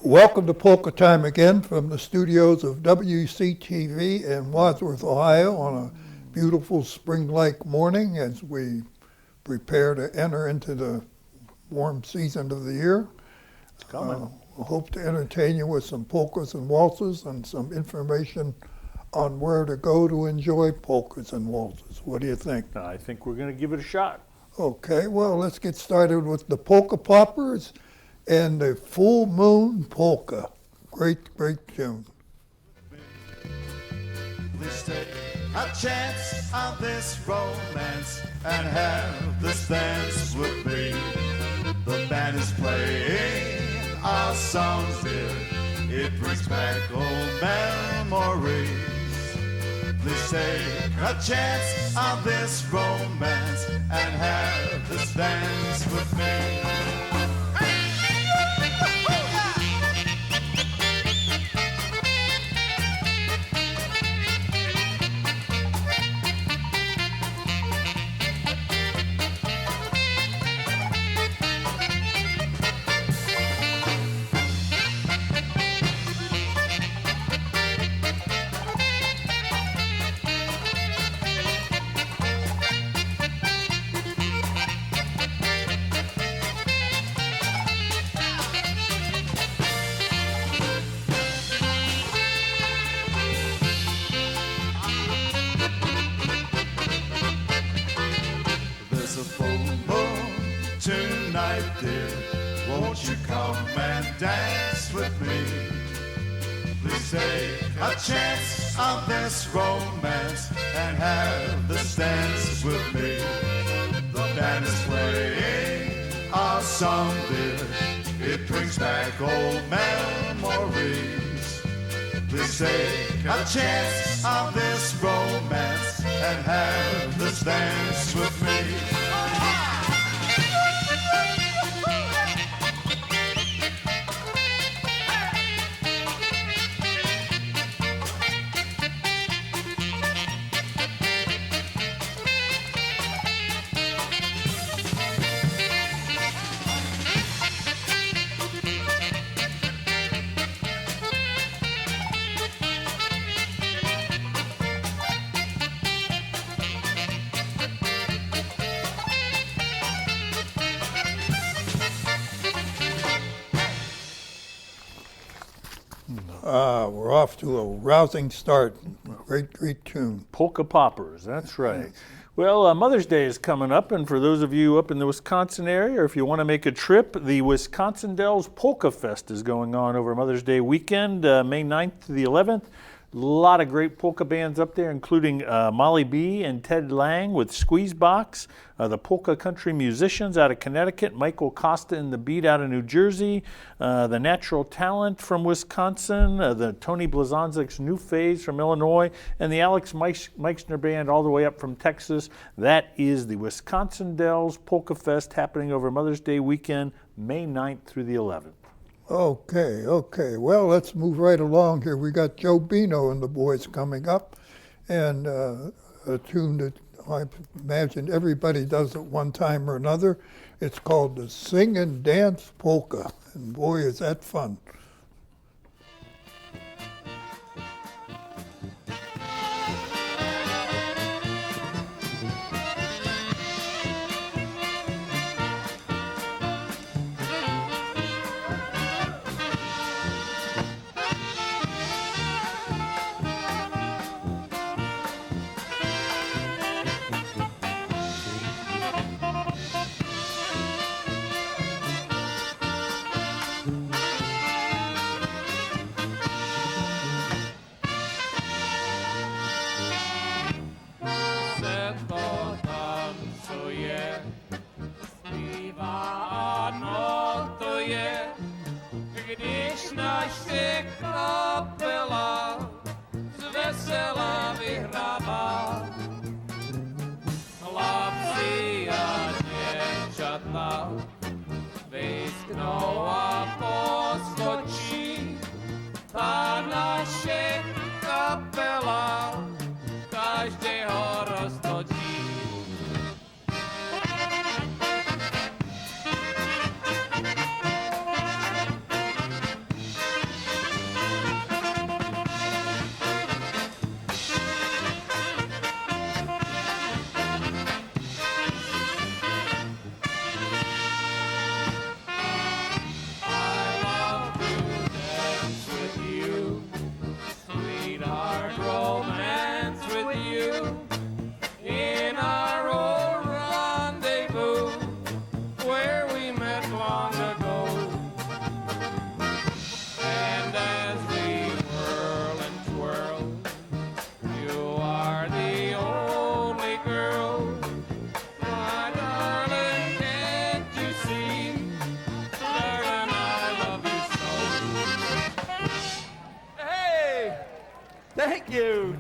Welcome to Polka Time Again from the studios of WCTV in Wadsworth, Ohio on a beautiful spring-like morning as we prepare to enter into the warm season of the year. It's coming. I hope to entertain you with some polkas and waltzes and some information on where to go to enjoy polkas and waltzes. What do you think? I think we're going to give it a shot. Okay, well, let's get started with the Polka Poppers and the Full Moon Polka. Great, great tune. Please take a chance on this romance and have this dance with me. The band is playing our songs, dear. It brings back old memories. Please take a chance on this romance and have this dance with me. There's a full moon tonight, dear. Won't you come and dance with me? Please take a chance on this romance and have this dance with me. The band is playing our song, dear. It brings back old memories. Please take a chance on this romance and have this dance with me. We're off to a rousing start. Great, great tune. Polka Poppers, that's right. Well, Mother's Day is coming up, and for those of you up in the Wisconsin area, or if you want to make a trip, the Wisconsin Dells Polka Fest is going on over Mother's Day weekend, May 9th to the 11th. A lot of great polka bands up there, including Molly B. and Ted Lang with Squeezebox, the Polka Country Musicians out of Connecticut, Michael Costa and the Beat out of New Jersey, the Natural Talent from Wisconsin, the Tony Blazonczyk's New Phase from Illinois, and the Alex Meixner Band all the way up from Texas. That is the Wisconsin Dells Polka Fest happening over Mother's Day weekend, May 9th through the 11th. Okay. Well, let's move right along here. We got Joe Bino and the boys coming up, and a tune that I imagine everybody does at one time or another. It's called the Sing and Dance Polka, and boy, is that fun. Thank you.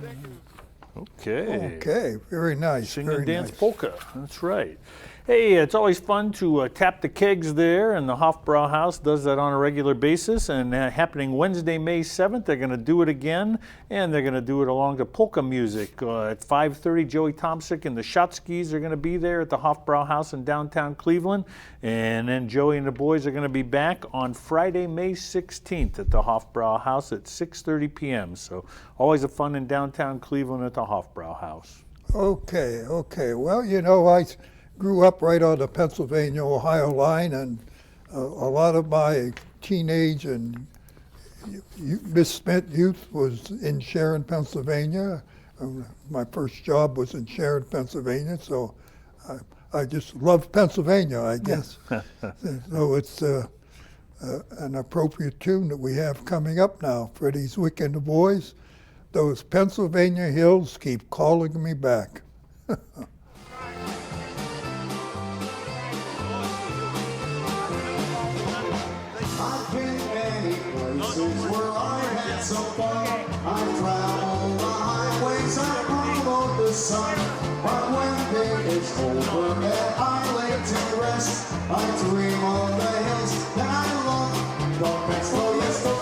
Okay. Okay, very nice. Sing very and dance nice. polka. That's right. Hey, it's always fun to tap the kegs there, and the Hofbrauhaus does that on a regular basis. And happening Wednesday, May 7th, they're going to do it again, and they're going to do it along to polka music. At 5:30, Joey Tomsic and the Shotskis are going to be there at the Hofbrauhaus in downtown Cleveland. And then Joey and the boys are going to be back on Friday, May 16th at the Hofbrauhaus at 6:30 p.m. So always a fun in downtown Cleveland at the Hofbrauhaus. Okay, okay. Well, you know, I grew up right on the Pennsylvania-Ohio line, and a lot of my teenage and misspent youth was in Sharon, Pennsylvania. My first job was in Sharon, Pennsylvania, so I just love Pennsylvania, I guess. So it's an appropriate tune that we have coming up now for these weekend boys. Those Pennsylvania hills keep calling me back. I've been many places where I had some fun. I traveled the highways, I followed the sun. But when day is over and I lay to rest, I dream of the hills that I love. The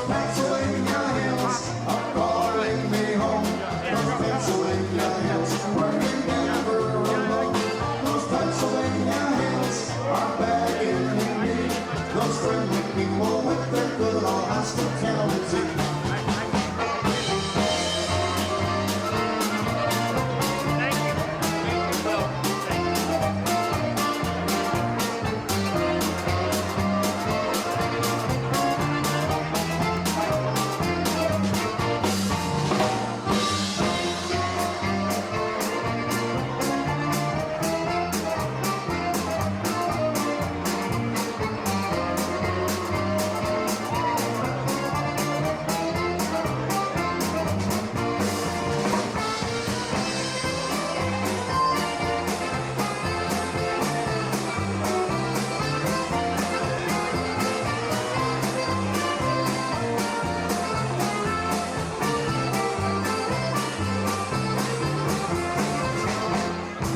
Pennsylvania hills are calling me home. Those Pennsylvania hills where you never alone. Those Pennsylvania hills are beckoning me. Those friendly people with their good old hospitality.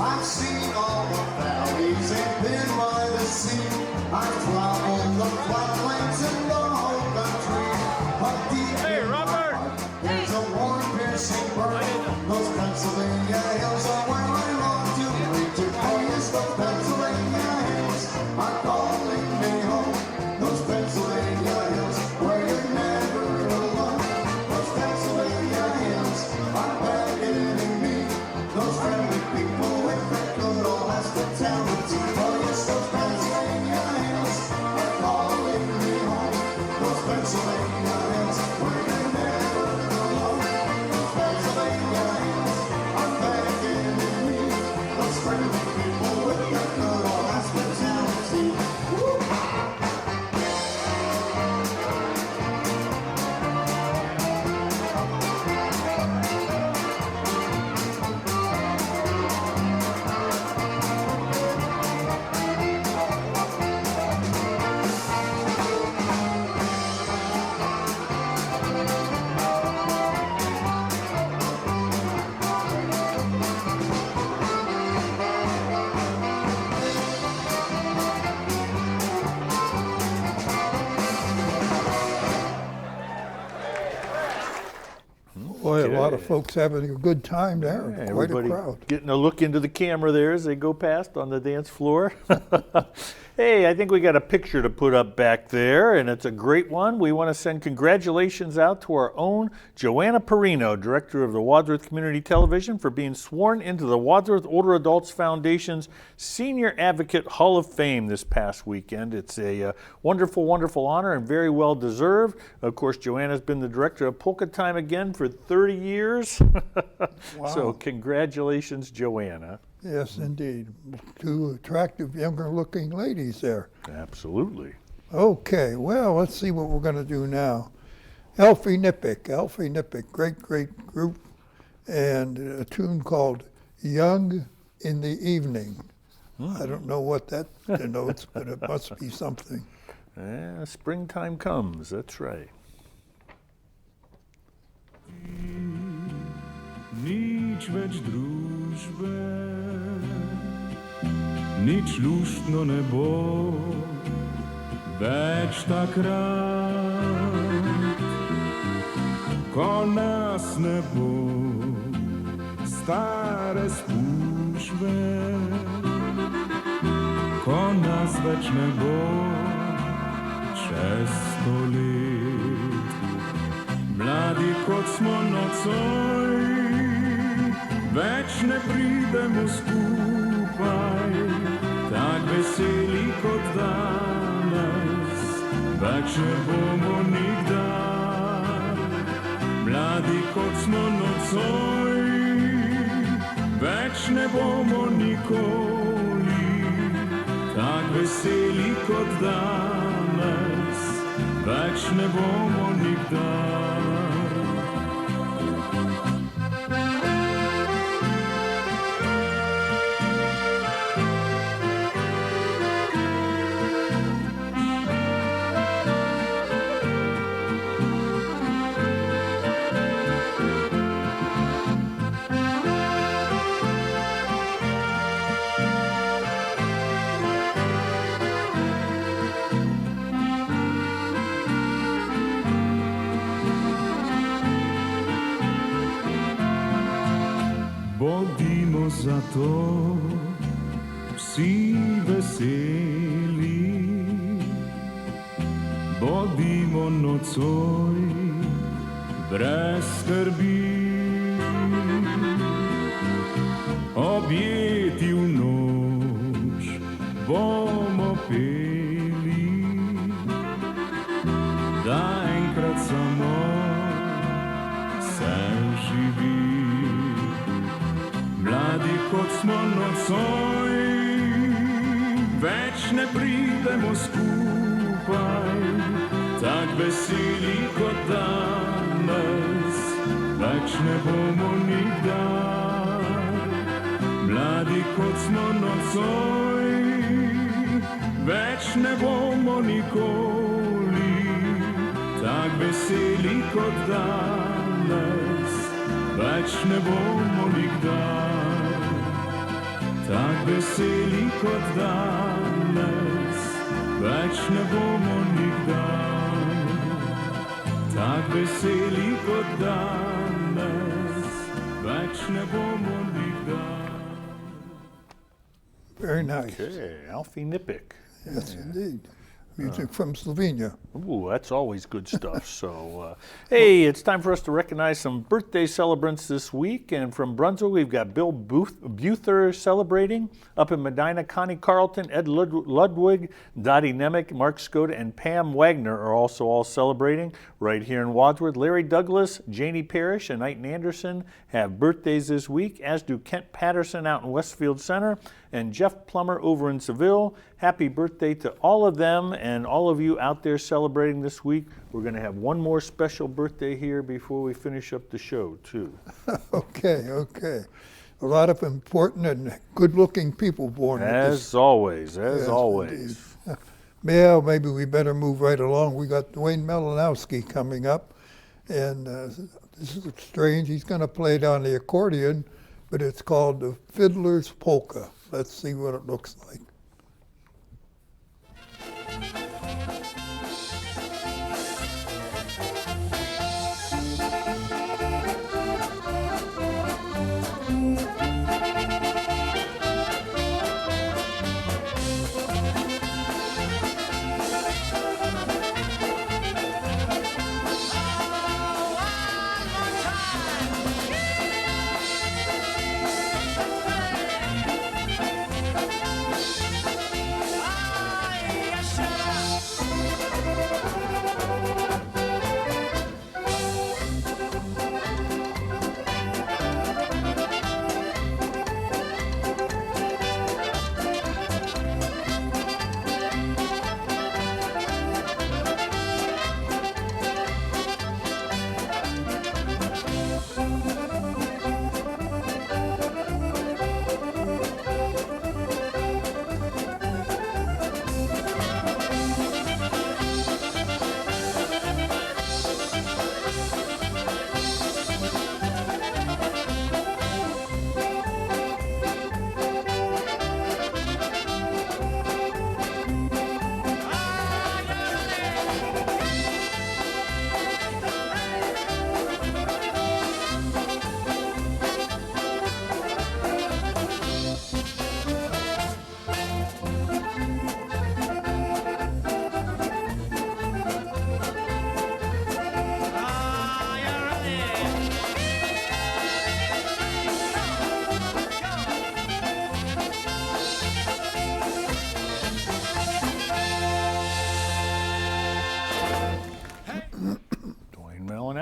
I've seen all the valleys and been by the sea. I've traveled the flatlands and the whole country. But deep in my heart, there's a warm, piercing burn. Those Pennsylvania hills are where I long to reach. Oh yes, the Pennsylvania hills are calling me home. Those Pennsylvania hills where you're never alone. Those Pennsylvania hills are beckoning me. Those friendly people with their good old hospitality. Oh yes, those Pennsylvania hills are calling me home. Those Pennsylvania hills where you're never alone. Those Pennsylvania hills are beckoning me. Those friendly people with their good old hospitality. Woo! Boy, a lot of Okay. folks having a good time there. Yeah, Quite a everybody crowd. getting a look into the camera there as they go past on the dance floor. Hey, I think we got a picture to put up back there, and it's a great one. We want to send congratulations out to our own Joanna Perino, director of the Wadsworth Community Television, for being sworn into the Wadsworth Older Adults Foundation's Senior Advocate Hall of Fame this past weekend. It's a wonderful, wonderful honor and very well deserved. Of course, Joanna's been the director of Polka Time Again for 30 years. So Wow. congratulations, Joanna. Yes, indeed. Two attractive younger looking ladies there. Absolutely. Okay, well, let's see what we're going to do now. Elfie Nippick, great group, and a tune called Young in the Evening. I don't know what that denotes, but it must be something. Yeah, springtime comes, that's right. Nič več družbe, nič luštno ne bo, več takrat, ko nas ne bo, stare spužve, ko nas več ne bo, čez 100 let. Mladi kot smo nocoj, več ne pridemo skupaj, tak veseli kot danes, več ne bomo nikdar. Mladi kot smo nocoj, več ne bomo nikoli, tak veseli kot danes, več ne bomo nikdar. Bodimo zato vsi veseli, bodimo nocoj brez skrbi, objeti v noč bomo peli, da enkrat samo se živi. Mladi kot smo nocoj, več ne pridemo skupaj, tak veseli kot danes, več ne bomo nikdar. Mladi kot smo nocoj, več ne bomo nikoli, tak veseli kot danes, več ne bomo nikdar. Tak veseli kot danes, več ne bomo nikdar. Tak veseli kot danes, več ne bomo nikdar. Very nice. Okay, Alfie Nippick. Yes, indeed. Music from Slovenia. Ooh, that's always good stuff. So, hey, it's time for us to recognize some birthday celebrants this week. And from Brunswick, we've got Bill Buther celebrating. Up in Medina, Connie Carlton, Ed Ludwig, Dottie Nemec, Mark Skoda, and Pam Wagner are also all celebrating. Right here in Wadsworth, Larry Douglas, Janie Parrish, and Knighton Anderson have birthdays this week, as do Kent Patterson out in Westfield Center and Jeff Plummer over in Seville. Happy birthday to all of them and all of you out there celebrating this week. We're going to have one more special birthday here before we finish up the show, too. Okay. A lot of important and good-looking people born with this. As always, Yes, always. indeed. Well, maybe we better move right along. We got Dwayne Melanowski coming up, and this is strange. He's going to play it on the accordion, but it's called the Fiddler's Polka. Let's see what it looks like.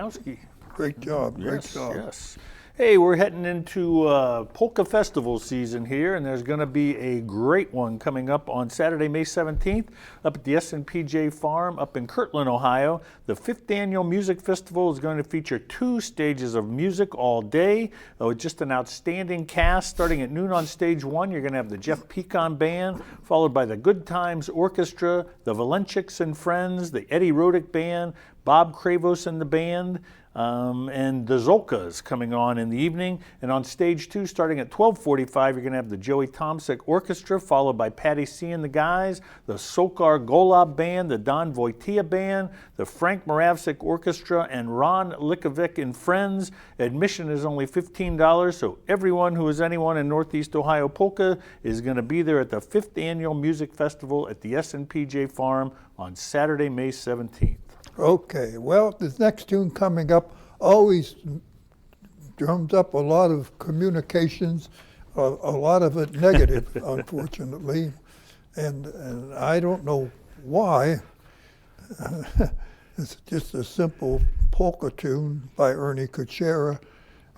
Wieniawski. Great job, great Yes, job. yes. Hey, we're heading into polka festival season here, and there's going to be a great one coming up on Saturday, May 17th, up at the S&PJ Farm up in Kirtland, Ohio. The 5th Annual Music Festival is going to feature 2 stages of music all day, with just an outstanding cast. Starting at noon on stage 1, you're going to have the Jeff Pecan Band, followed by the Good Times Orchestra, the Valenchiks and Friends, the Eddie Rodick Band, Bob Kravos and the band, and the Zolkas coming on in the evening. And on stage 2, starting at 12:45, you're going to have the Joey Tomsic Orchestra, followed by Patty C. and the Guys, the Sokar Golub Band, the Don Wojtyła Band, the Frank Moravsik Orchestra, and Ron Likovic and Friends. Admission is only $15, so everyone who is anyone in Northeast Ohio polka is going to be there at the 5th Annual Music Festival at the S&PJ Farm on Saturday, May 17th. Okay, well, this next tune coming up always drums up a lot of communications, a lot of it negative, unfortunately, and I don't know why. It's just a simple polka tune by Ernie Kuchera,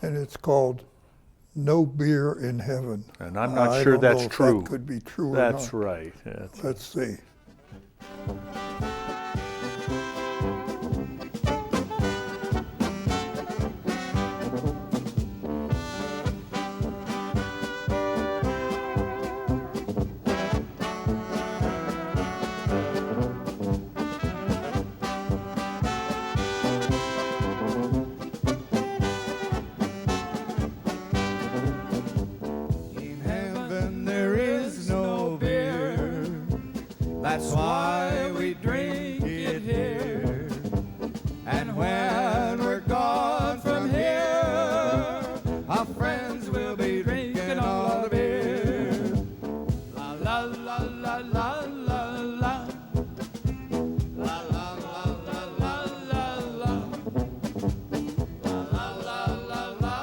and it's called "No Beer in Heaven." And I'm not I sure don't know that's if true. That could be true or That's not. right. That's Let's see. In heaven there is no beer. That's why we drink it here. And when we're gone from here, our friends will be drinking all the beer. La la la la la la la. La la la la la la la. La la la la la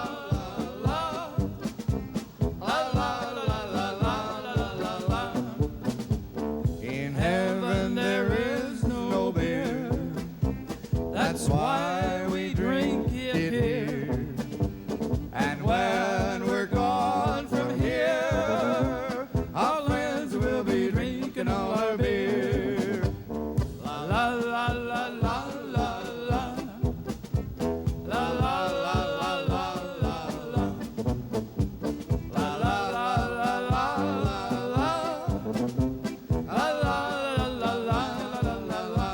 la. La la la la la la la. In heaven there is no beer. That's why we drink it here. And when we're gone from here, our friends will be drinking all our beer. La la la la la la la. La la la la la la la. La la la la la la la. La la la la la la la.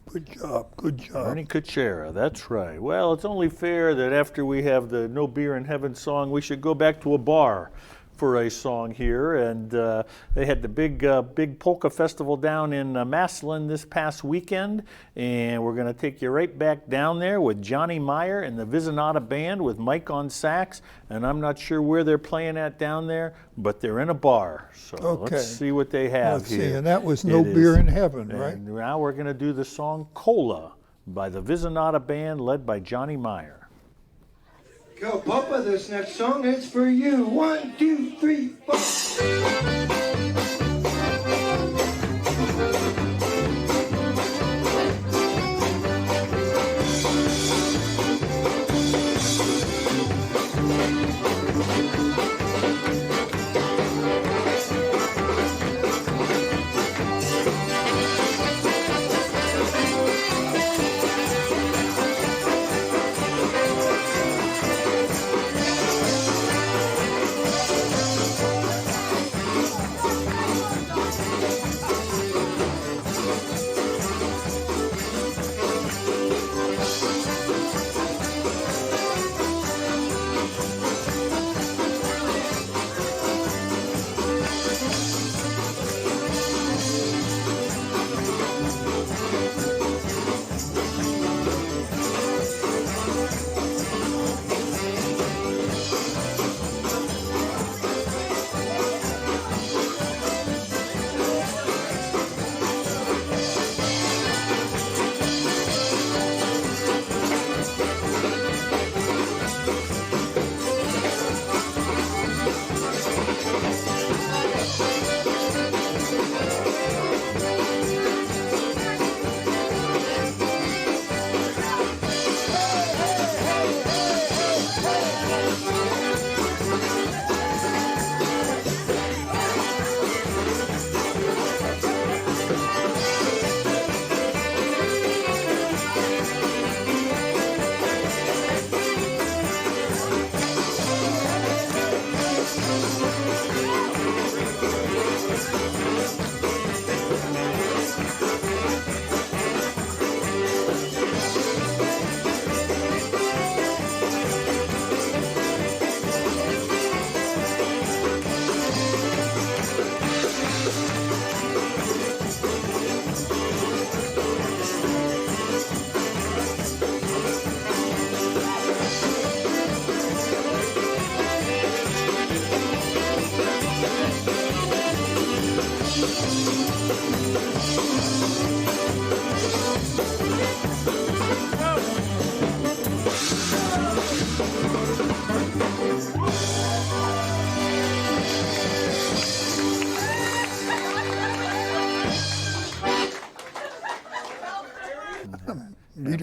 Good job, good job. Ernie Kuchera, that's right. Well, it's only fair that after we have the No Beer in Heaven song, we should go back to a bar for a song here. And they had the big polka festival down in Massillon this past weekend. And we're going to take you right back down there with Johnny Meyer and the Vizinata Band with Mike on sax. And I'm not sure where they're playing at down there, but they're in a bar. So Okay. let's see what they have Let's here. see, and that was No It Beer is- in Heaven, right? And now we're going to do the song Cola by the Vizinata Band led by Johnny Meyer. Go, Papa, this next song is for you. 1, 2, 3, 4.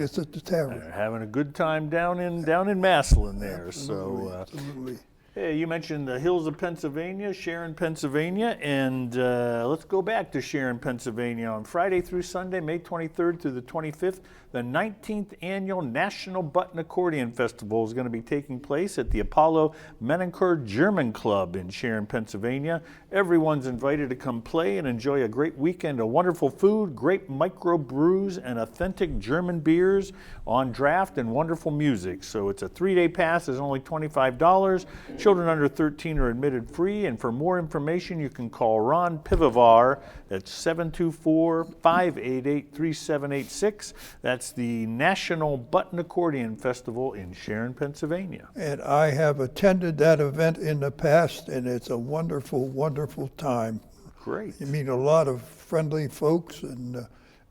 meet us at the tavern. They're having a good time down in Massillon there. So, Absolutely. hey, you mentioned the hills of Pennsylvania, Sharon, Pennsylvania, and let's go back to Sharon, Pennsylvania. On Friday through Sunday, May 23rd through the 25th, the 19th Annual National Button Accordion Festival is going to be taking place at the Apollo Menenker German Club in Sharon, Pennsylvania. Everyone's invited to come play and enjoy a great weekend of wonderful food, great microbrews, and authentic German beers on draft and wonderful music. So it's a 3-day pass. It's only $25. Children under 13 are admitted free, and for more information, you can call Ron Pivovar at 724-588-3786. That's the National Button Accordion Festival in Sharon, Pennsylvania. And I have attended that event in the past, and it's a wonderful, wonderful time. Great. You meet a lot of friendly folks and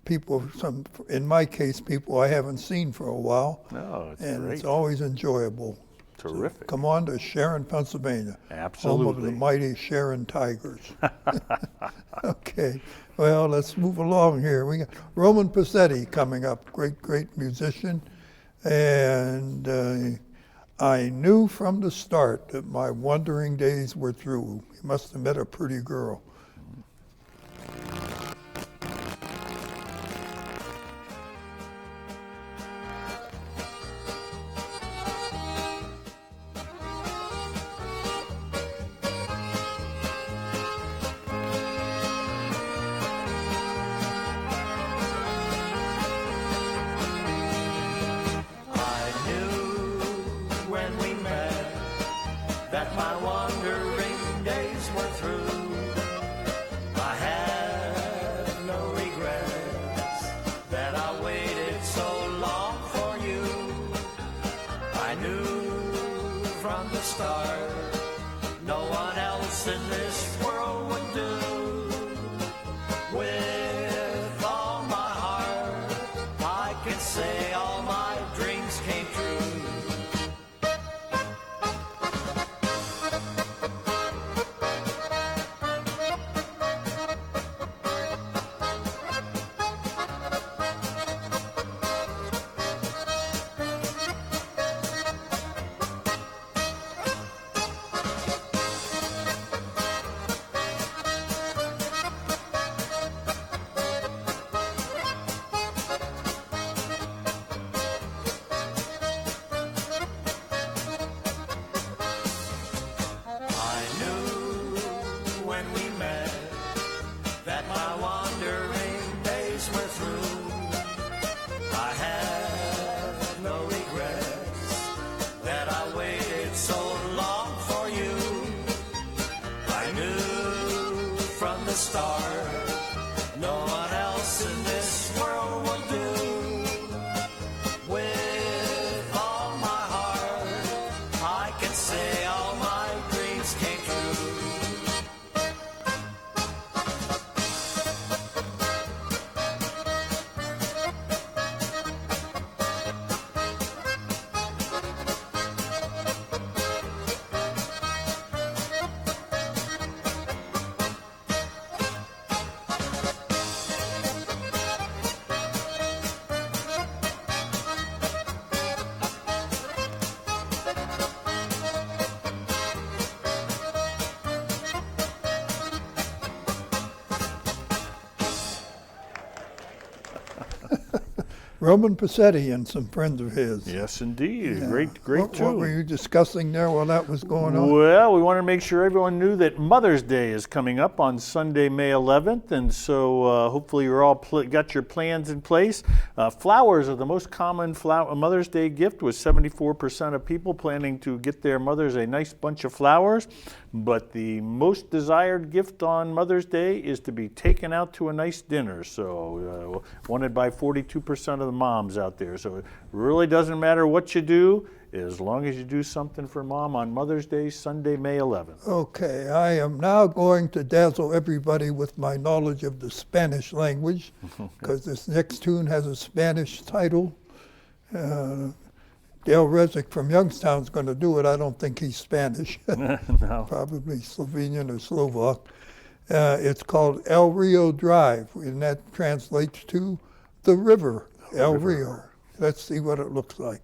people, in my case, people I haven't seen for a while. No, it's and great. it's always enjoyable. Terrific. So come on to Sharon, Pennsylvania. Absolutely. Home of the mighty Sharon Tigers. Okay, well, let's move along here. We got Roman Passetti coming up, great musician. And I knew from the start that my wandering days were through. He must have met a pretty girl. That my wandering days were through. I had no regrets that I waited so long for you. I knew from the start no one else in this world would do. With all my heart, I can say all my dreams came true. Roman Passetti and some friends of his. Yes, indeed. Yeah. Great tune. What were you discussing there while that was going on? Well, we want to make sure everyone knew that Mother's Day is coming up on Sunday, May 11th, and so hopefully you're all got your plans in place. Flowers are the most common Mother's Day gift, with 74% of people planning to get their mothers a nice bunch of flowers. But the most desired gift on Mother's Day is to be taken out to a nice dinner. So wanted by 42% of the moms out there. So it really doesn't matter what you do, as long as you do something for Mom on Mother's Day, Sunday, May 11th. Okay, I am now going to dazzle everybody with my knowledge of the Spanish language, because this next tune has a Spanish title. Dale Rezick from Youngstown is going to do it. I don't think he's Spanish. No. Probably Slovenian or Slovak. It's called El Rio Drive, and that translates to the river, El Rio. Let's see what it looks like.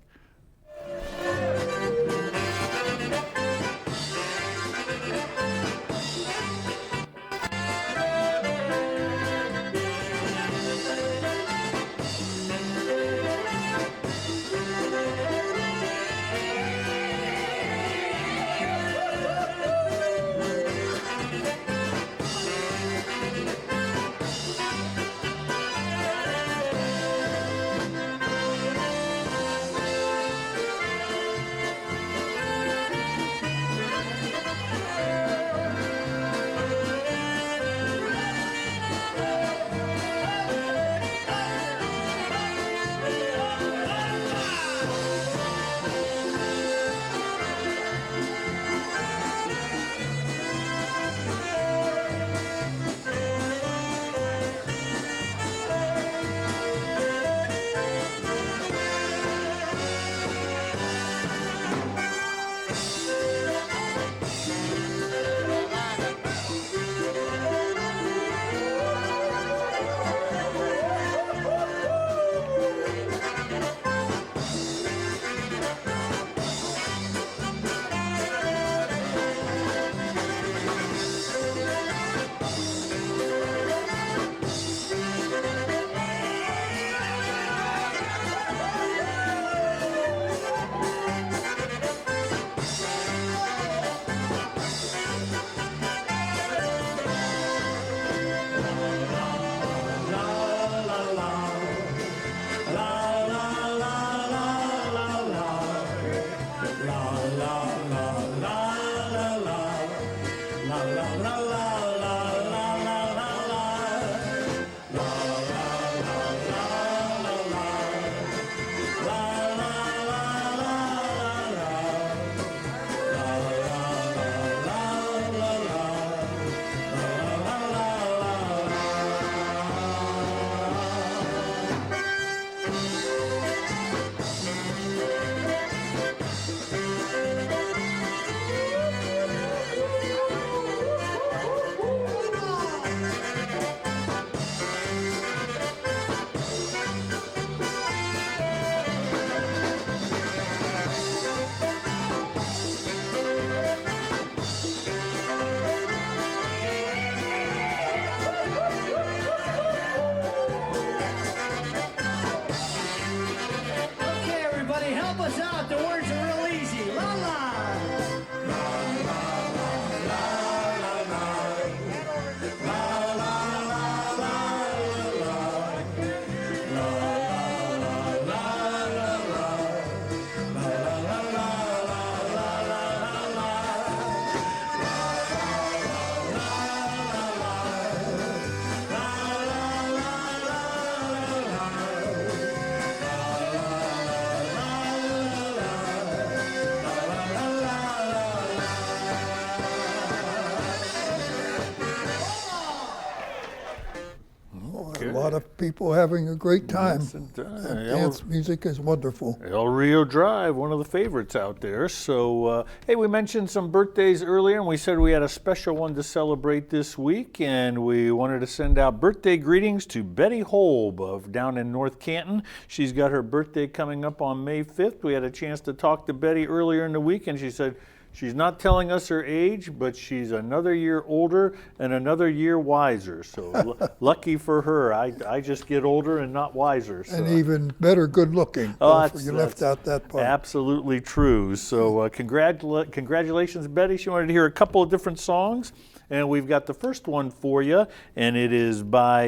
A lot of people having a great time. Yes, it does. Dance music is wonderful. El Rio Drive, one of the favorites out there. So, hey, we mentioned some birthdays earlier, and we said we had a special one to celebrate this week, and we wanted to send out birthday greetings to Betty Holb of down in North Canton. She's got her birthday coming up on May 5th. We had a chance to talk to Betty earlier in the week, and she said she's not telling us her age, but she's another year older and another year wiser. So lucky for her. I just get older and not wiser. So. And even better good looking. Oh, You left out that part. Absolutely true. So congratulations, Betty. She wanted to hear a couple of different songs. And we've got the first one for you, and it is by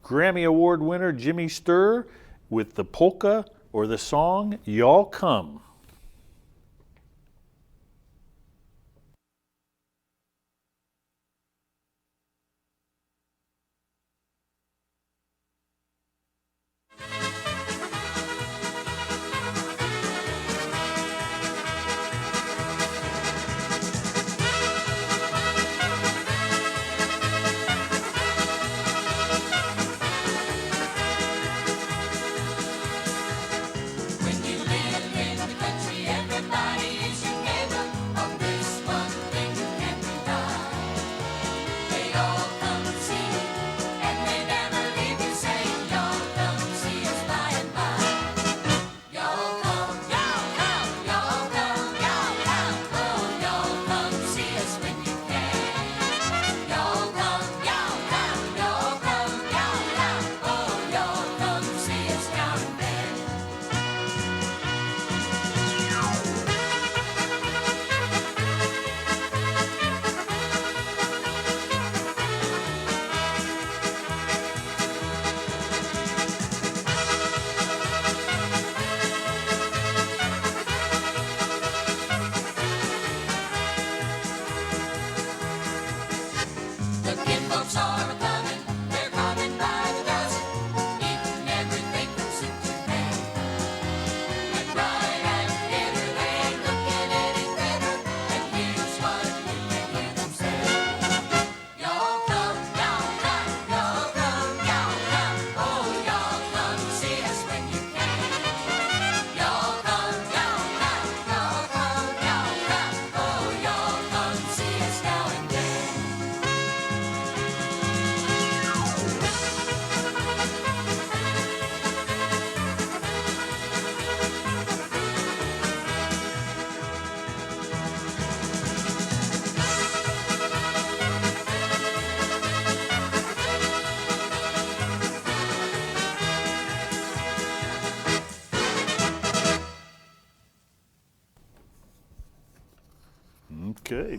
Grammy Award winner Jimmy Sturr with the polka or the song Y'all Come. When you live in the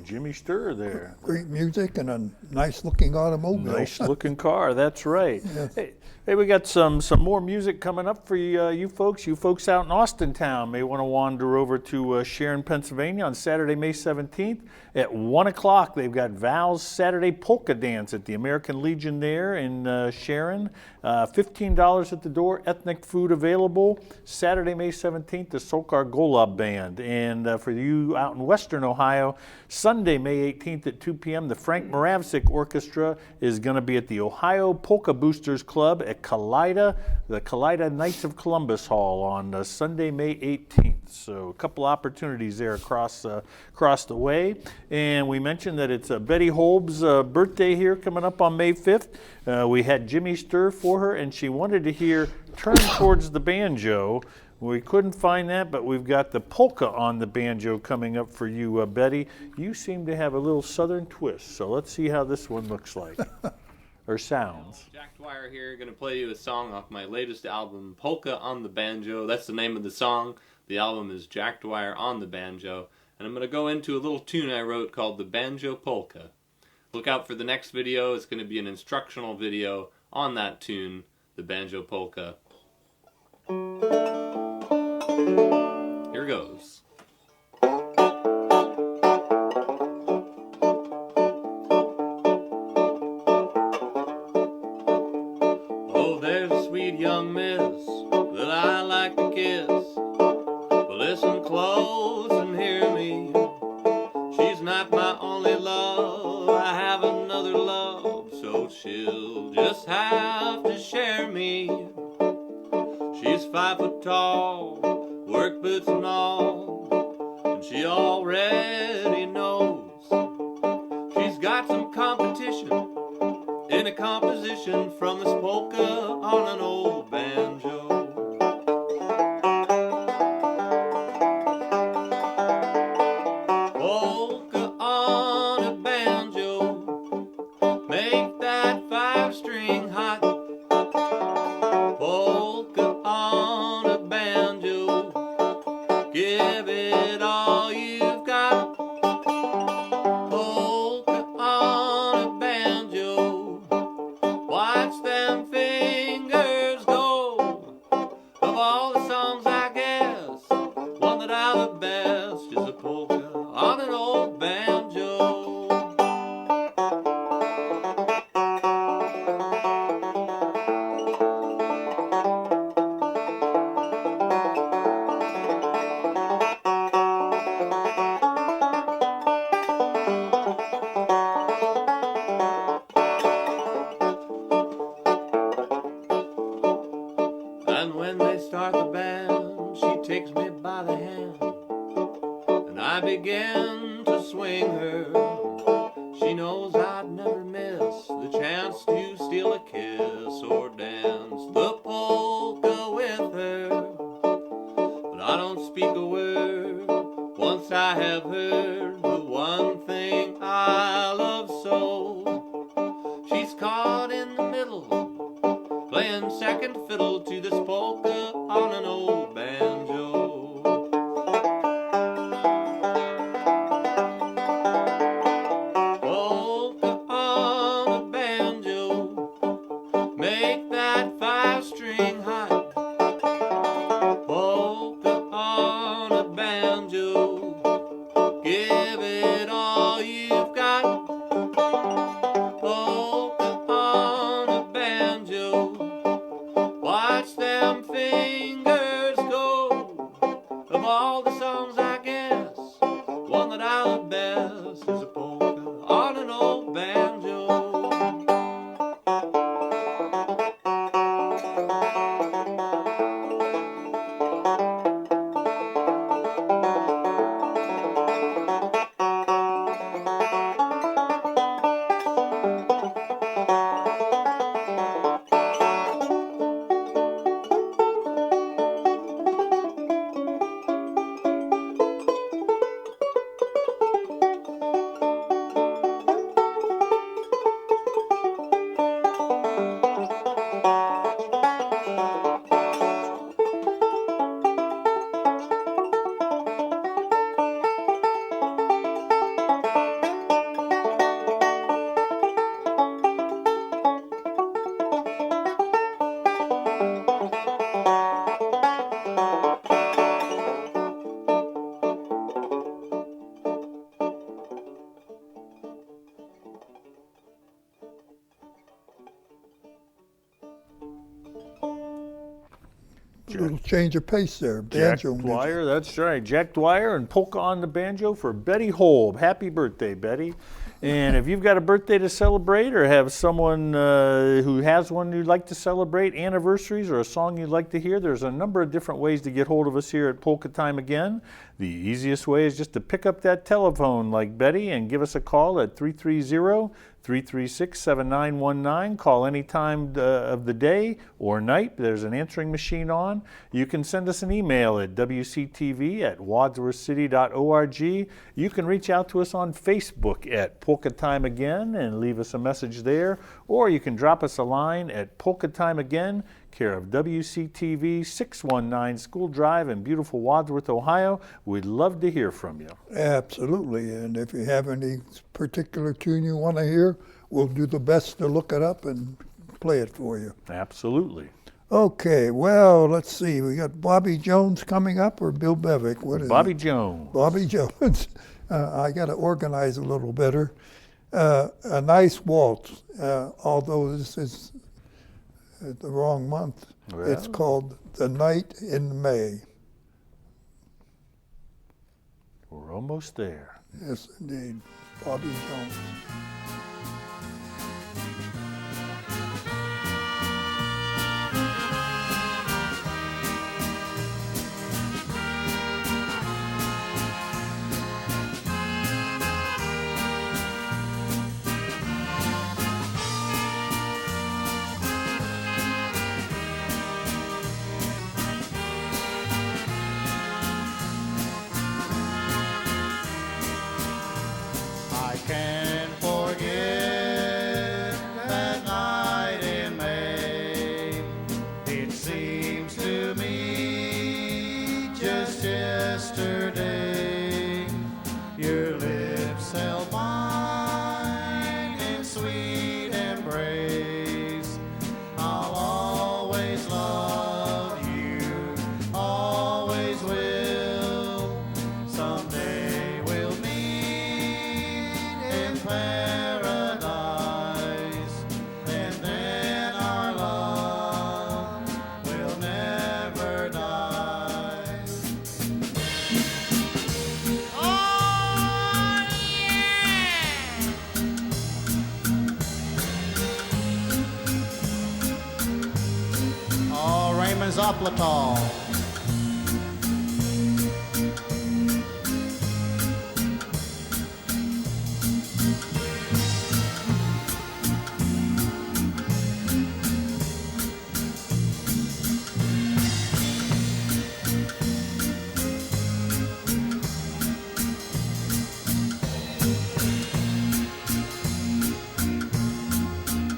Jimmy Sturr there. Great music and a nice-looking automobile. Nice looking car, that's right. Hey, we got some more music coming up for you folks. You folks out in Austin Town may want to wander over to Sharon, Pennsylvania on Saturday, May 17th at 1 o'clock. They've got Val's Saturday Polka Dance at the American Legion there in Sharon. $15 at the door, ethnic food available. Saturday, May 17th, the Sokar Golub Band. And for you out in Western Ohio, Sunday, May 18th at 2 p.m., the Frank Moravsik Orchestra is going to be at the Ohio Polka Boosters Club at the Kaleida Knights of Columbus Hall on Sunday, May 18th. So a couple opportunities there across the way. And we mentioned that it's Betty Holb's birthday here coming up on May 5th. We had Jimmy Sturr for her, and she wanted to hear Turn Towards the Banjo. We couldn't find that, but we've got the polka on the banjo coming up for you, Betty. You seem to have a little southern twist, so let's see how this one looks like, or sounds. Jack Dwyer here, going to play you a song off my latest album, Polka on the Banjo. That's the name of the song. The album is Jack Dwyer on the Banjo. And I'm going to go into a little tune I wrote called the Banjo Polka. Look out for the next video. It's going to be an instructional video on that tune, the Banjo Polka. Here goes. Oh, there's a sweet young miss that I like to kiss. But listen close and hear me. She's not my only love. I have another love, so she'll just have to share me. She's 5 foot tall, work boots and all, and she already knows she's got some competition in a composition from this polka on an old banjo. Polka on a banjo, make that 5-string hot. Polka on a banjo, give it all you've got. Polka on a banjo, watch them fingers go. Of all the songs, I guess one that I love best is a polka on an old banjo. And when they start the band, she takes me by the hand, and I begin to swing her. She knows I'd never miss the chance to steal a kiss or dance the polka with her. But I don't speak a word once I have heard the one thing I love so. She's caught in the middle, playing second fiddle to this polka on an old banjo. Polka on a banjo, make that 5-string hot. Polka on a banjo, give it all you've got. Polka on a banjo, little change of pace there. Jack Banjo music. Dwyer, that's right. Jack Dwyer and Polka on the Banjo for Betty Holb. Happy birthday, Betty. And if you've got a birthday to celebrate or have someone who has one you'd like to celebrate, anniversaries or a song you'd like to hear, there's a number of different ways to get hold of us here at Polka Time Again. The easiest way is just to pick up that telephone like Betty and give us a call at 330-336-7919. Call any time of the day or night. There's an answering machine on. You can send us an email at wctv@wadsworthcity.org. You can reach out to us on Facebook at Polka Time Again and leave us a message there. Or you can drop us a line at Polka Time Again, care of WCTV 619 School Drive in beautiful Wadsworth, Ohio. We'd love to hear from you. Absolutely. And if you have any particular tune you want to hear, we'll do the best to look it up and play it for you. Absolutely. Okay, well, let's see. We got Bobby Jones coming up or Bill Bevick? What is Bobby it? Jones. Bobby Jones. I got to organize a little better. A nice waltz, although this is the wrong month. Well. It's called The Night in May. We're almost there. Yes, indeed. Bobby Jones. I can't forget that night in May. It seems to me just yesterday. Your lips held mine in sweet embrace. I'll always love you, always will. Someday we'll meet in paradise, and then our love will never die. Oh, yeah! Oh, Raymond Zoplatol.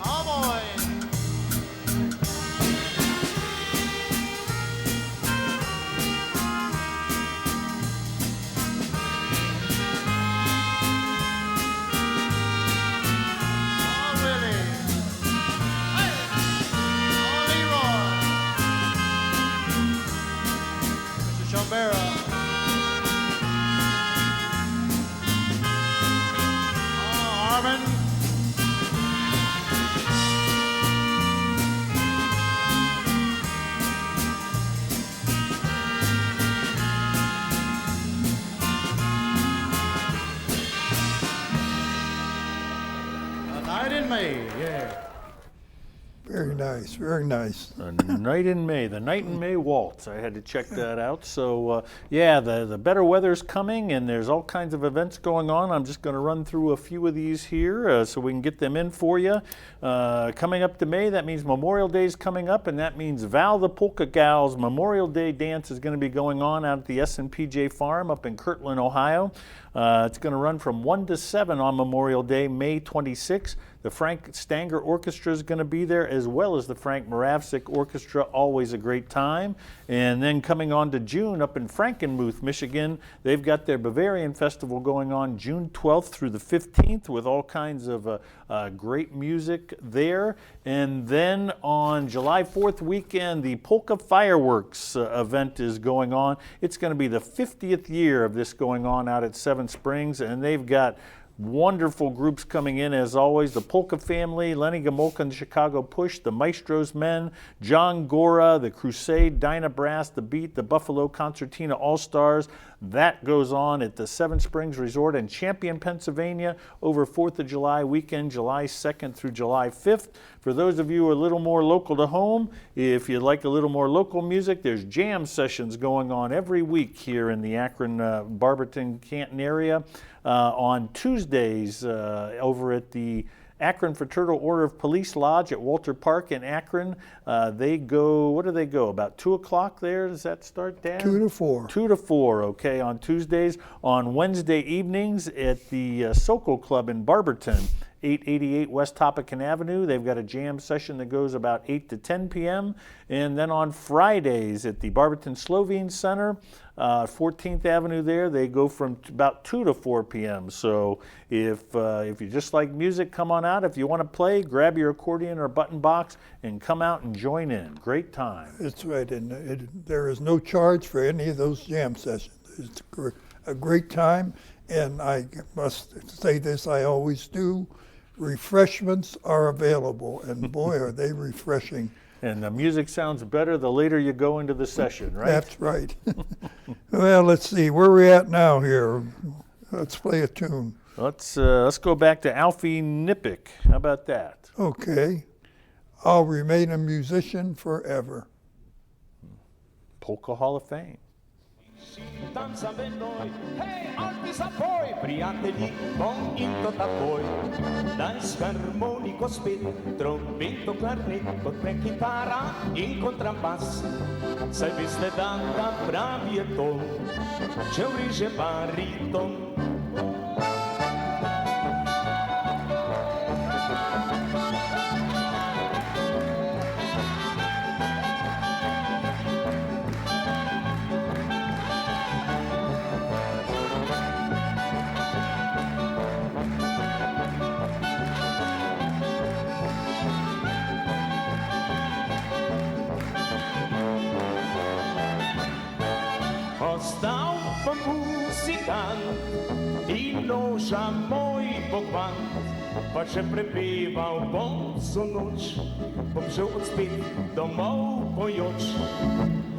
Oh, boy. Oh, Willie. Hey. Oh, Leroy. Mr. Chambera. Oh, Arvin. A night in May, yeah. Very nice, very nice. The Night in May, the Night in May Waltz. I had to check that out. So, yeah, the better weather's coming, and there's all kinds of events going on. I'm just going to run through a few of these here so we can get them in for you. Coming up to May, that means Memorial Day's coming up, and that means Val the Polka Gals Memorial Day Dance is going to be going on out at the S&PJ Farm up in Kirtland, Ohio. It's going to run from 1 to 7 on Memorial Day, May 26th. The Frank Stanger Orchestra is going to be there, as well as the Frank Moravsik Orchestra, always a great time. And then coming on to June, up in Frankenmuth, Michigan, they've got their Bavarian Festival going on June 12th through the 15th with all kinds of great music there. And then on July 4th weekend, the Polka Fireworks event is going on. It's going to be the 50th year of this going on out at Seven Springs, and they've got Wonderful groups coming in as always. The Polka Family, Lenny Gomolka and the Chicago Push, the Maestro's Men, John Gora, the Crusade, Dinah Brass, the Beat, the Buffalo Concertina All-Stars. That goes on at the Seven Springs Resort in Champion, Pennsylvania over 4th of July weekend, July 2nd through July 5th. For those of you a little more local to home, if you like a little more local music, there's jam sessions going on every week here in the Akron, Barberton, Canton area. On Tuesdays over at the Akron Fraternal Order of Police Lodge at Walter Park in Akron. They go, what do they go, about 2 o'clock there? Does that start, Dan? 2 to 4. 2 to 4, okay, on Tuesdays. On Wednesday evenings at the Sokol Club in Barberton, 888 West Hopatcong Avenue. They've got a jam session that goes about 8 to 10 p.m. And then on Fridays at the Barberton Slovene Center, 14th Avenue there, they go from about 2 to 4 p.m. So if you just like music, come on out. If you want to play, grab your accordion or button box and come out and join in. Great time. That's right, and there is no charge for any of those jam sessions. It's a great time, and I must say this, I always do, refreshments are available, and boy, are they refreshing. And the music sounds better the later you go into the session, right? That's right. Well, let's see, where are we at now here? Let's play a tune. Let's go back to Alfie Nippick. How about that? Okay. I'll remain a musician forever. Polka Hall of Fame. Tam same noi, hej, Alpi zapoj, prijatelji, bom in to takoj. Danes harmoniko spet, trompeto, klarnet, kot prekitara in kontrabas. Saj veste, da pravi je to, če vriže bariton. Ostal pa muzikant in noža moj pokvant, pa če prepeval bom vso noč, bom šel odspet domov pojoč.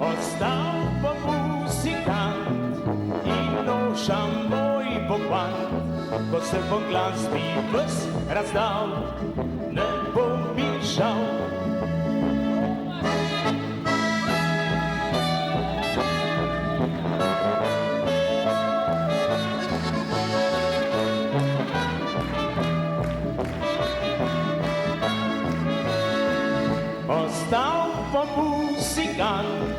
Ostal pa muzikant in noža moj pokvant, ko se po glasbi ves razdal, ne bom mi žal. Ostal pa muzikant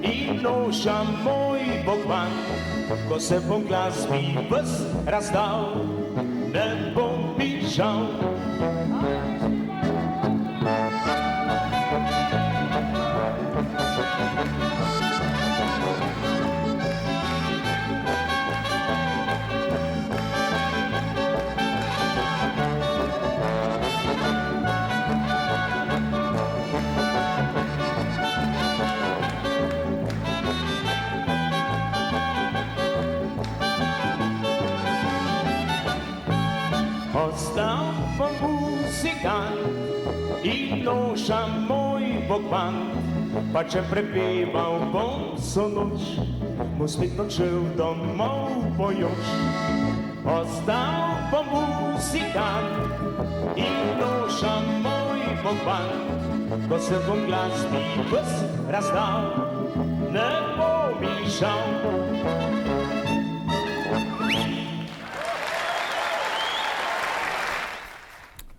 in noža moj pokvant, ko se bom glasbi ves razdal, ne bom mi žal. Ostal pa muzikant in noža moj pokvant, pa če prepeval bom vso noč, bom spet odšel domov pojoč. Ostal pa muzikant in noža moj pokvant, ko se bom glasbi ves razdal, ne bo mi žal.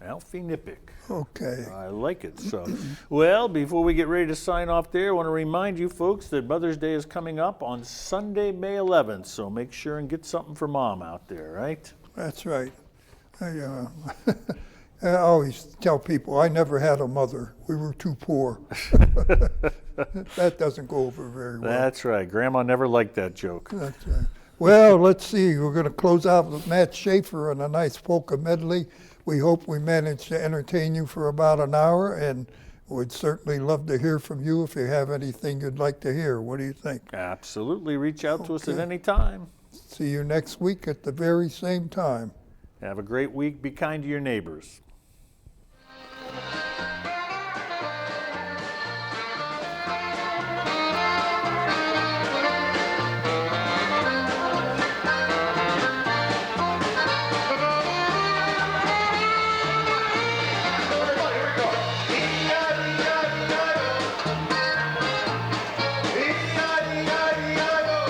Alfie Nippick. Okay. I like it. So, well, before we get ready to sign off there, I want to remind you folks that Mother's Day is coming up on Sunday, May 11th. So make sure and get something for Mom out there, right? That's right. I always tell people I never had a mother. We were too poor. That doesn't go over very well. That's right. Grandma never liked that joke. That's right. Well, let's see. We're going to close out with Matt Schaefer and a nice polka medley. We hope we managed to entertain you for about an hour, and would certainly love to hear from you if you have anything you'd like to hear. What do you think? Absolutely. Reach out to us at Okay. any time. See you next week at the very same time. Have a great week. Be kind to your neighbors. E-I-E-I-E-I-O.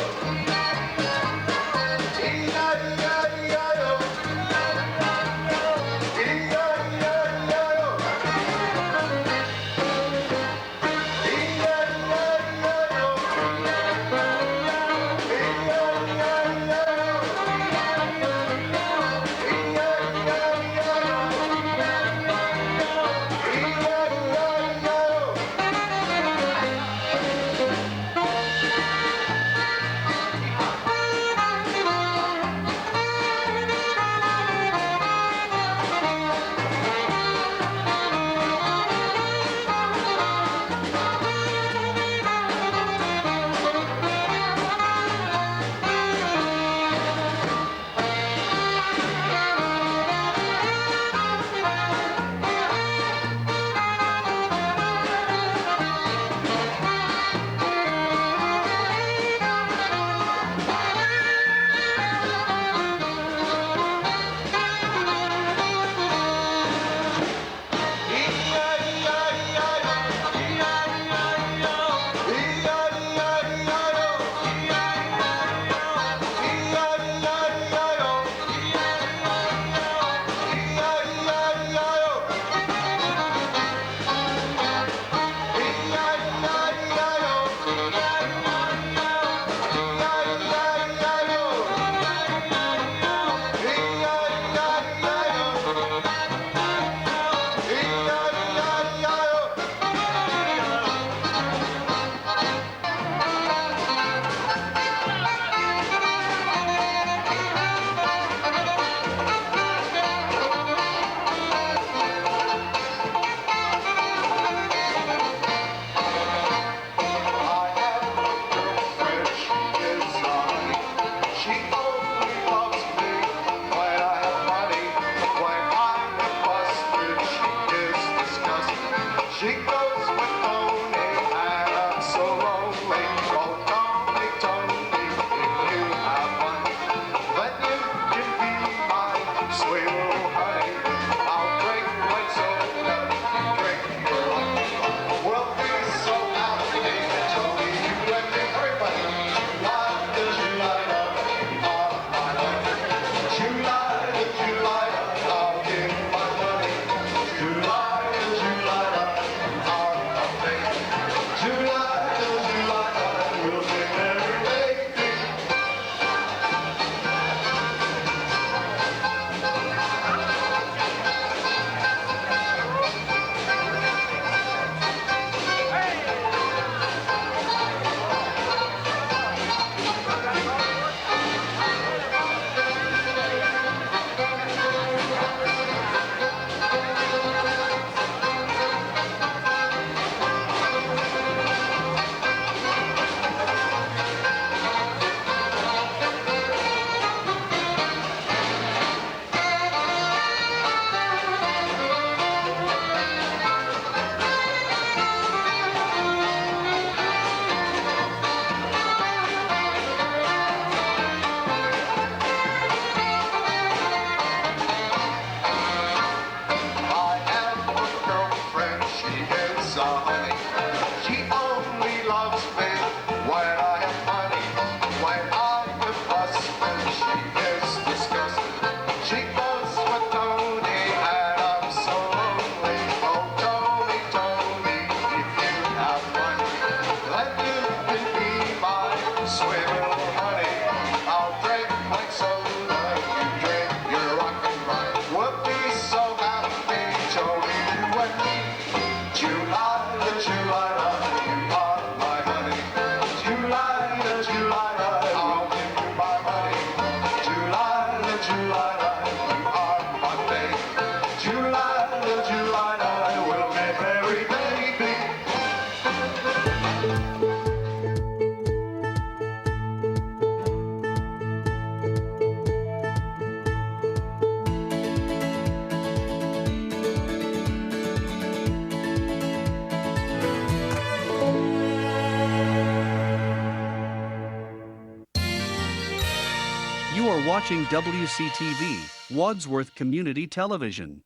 You are watching WCTV, Wadsworth Community Television.